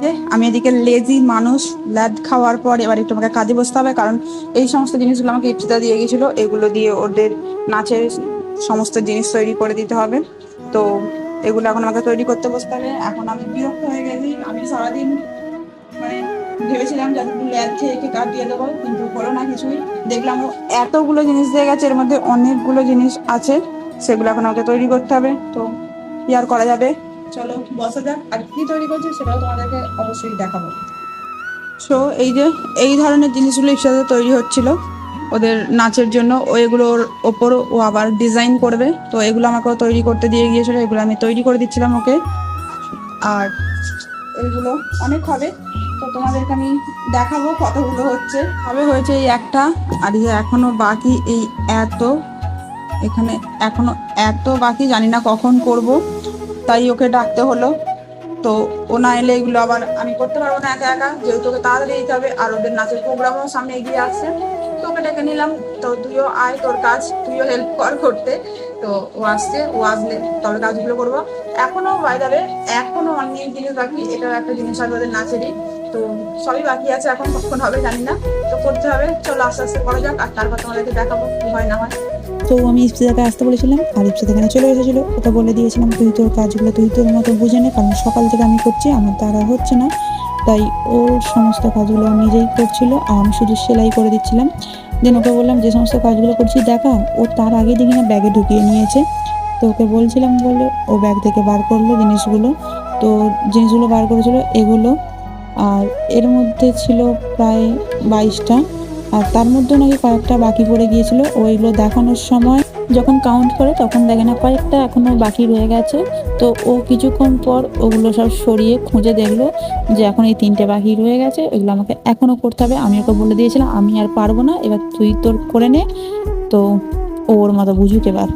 যে আমি এদিকে লেজি মানুষ, ল্যাদ খাওয়ার পর এবার একটু আমাকে কাজে বসতে হবে, কারণ এই সমস্ত জিনিসগুলো আমাকে ইপ্সিতা দিয়ে গেছিল, এগুলো দিয়ে ওদের নাচের সমস্ত জিনিস তৈরি করে দিতে হবে। তো এগুলো এখন আমাকে তৈরি করতে বসতে হবে। এখন আমি বিরক্ত হয়ে গেছি, আমি সারাদিন মানে ভেবেছিলাম যে একটু ল্যাদ খেয়ে কাটিয়ে দেবো, কিন্তু হলো না কিছুই। দেখলাম ও এতগুলো জিনিস দিয়ে গেছে, এর মধ্যে অনেকগুলো জিনিস আছে, সেগুলো এখন আমাকে তৈরি করতে হবে। তো কি আর করা যাবে, চলো বসা যাক। আর কি তৈরি করছে সেটাও তোমাদেরকে অবশ্যই দেখাবো। সো এই যে এই ধরনের জিনিসগুলো একসাথে তৈরি হচ্ছিল ওদের নাচের জন্য। ও এগুলোর ওপর ও আবার ডিজাইন করবে, তো এগুলো আমাকেও তৈরি করতে দিয়ে গিয়েছিল, এগুলো আমি তৈরি করে দিচ্ছিলাম ওকে। আর এইগুলো অনেক হবে, তো তোমাদেরকে আমি দেখাবো কতগুলো হচ্ছে। হবে হয়েছে এই একটা, আর এই যে এখনো বাকি এই এত, এখানে এখনো এত বাকি, জানি না কখন করব, তাই ওকে ডাকতে হলো। তো ও না এলে এগুলো আবার আমি করতে পারবো না একা একা, যেহেতু ওকে তাড়াতাড়ি দিতে হবে, আর ওদের নাচের প্রোগ্রামও সামনে এগিয়ে আসছে। তো ওকে ডেকে নিলাম, তো তুইও আয়, তোর কাজ তুইও হেল্প কর করতে। তো ও আসছে, ও আসলে তবে কাজগুলো করবো। এখনো বাইরে এখনো অনেক জিনিস বাকি, এটাও একটা জিনিস আছে ওদের নাচেরই। তো সবই বাকি আছে, এখন কখন হবে জানি না, তো করতে হবে। চলো আস্তে আস্তে করা যাক, আর তারপর তোমাদেরকে দেখাবো কি হয় না হয়। তো আমি ইপসিতাকে আসতে বলেছিলাম, আর ইপসিতা এখানে চলে এসেছিলো। ওকে বলে দিয়েছিলাম তুই তোর কাজগুলো তুই তোর মতো বুঝে নে, কারণ সকাল থেকে আমি করছি, আমার দ্বারা হচ্ছে না। তাই ওর সমস্ত কাজগুলো ও নিজেই করছিল, আর আমি শুধু সেলাই করে দিচ্ছিলাম। দেন ওকে বললাম যে সমস্ত কাজগুলো করছি দেখা। ও তার আগে দেখি না ব্যাগে ঢুকিয়ে নিয়েছে। তো ওকে বলছিলাম বলে ও ব্যাগ থেকে বার করলো জিনিসগুলো। তো জিনিসগুলো বার করেছিল এগুলো, আর এর মধ্যে ছিল প্রায় 22টা। আর তার মধ্যে নাকি কয়েকটা বাকি পড়ে গিয়েছিল। ওইগুলো দেখানোর সময় যখন কাউন্ট করে তখন দেখে না কয়েকটা এখনো বাকি রয়ে গেছে। তো ও কিছুক্ষণ পর ওগুলো সব সরিয়ে খুঁজে দেখলো যে এখন এই 3টে বাকি রয়ে গেছে, ওইগুলো আমাকে এখনো করতে হবে। আমি ওকে বলে দিয়েছিলাম আমি আর পারবো না, এবার তুই তোর করে নে। তো ওর মতো বুঝুক এবার।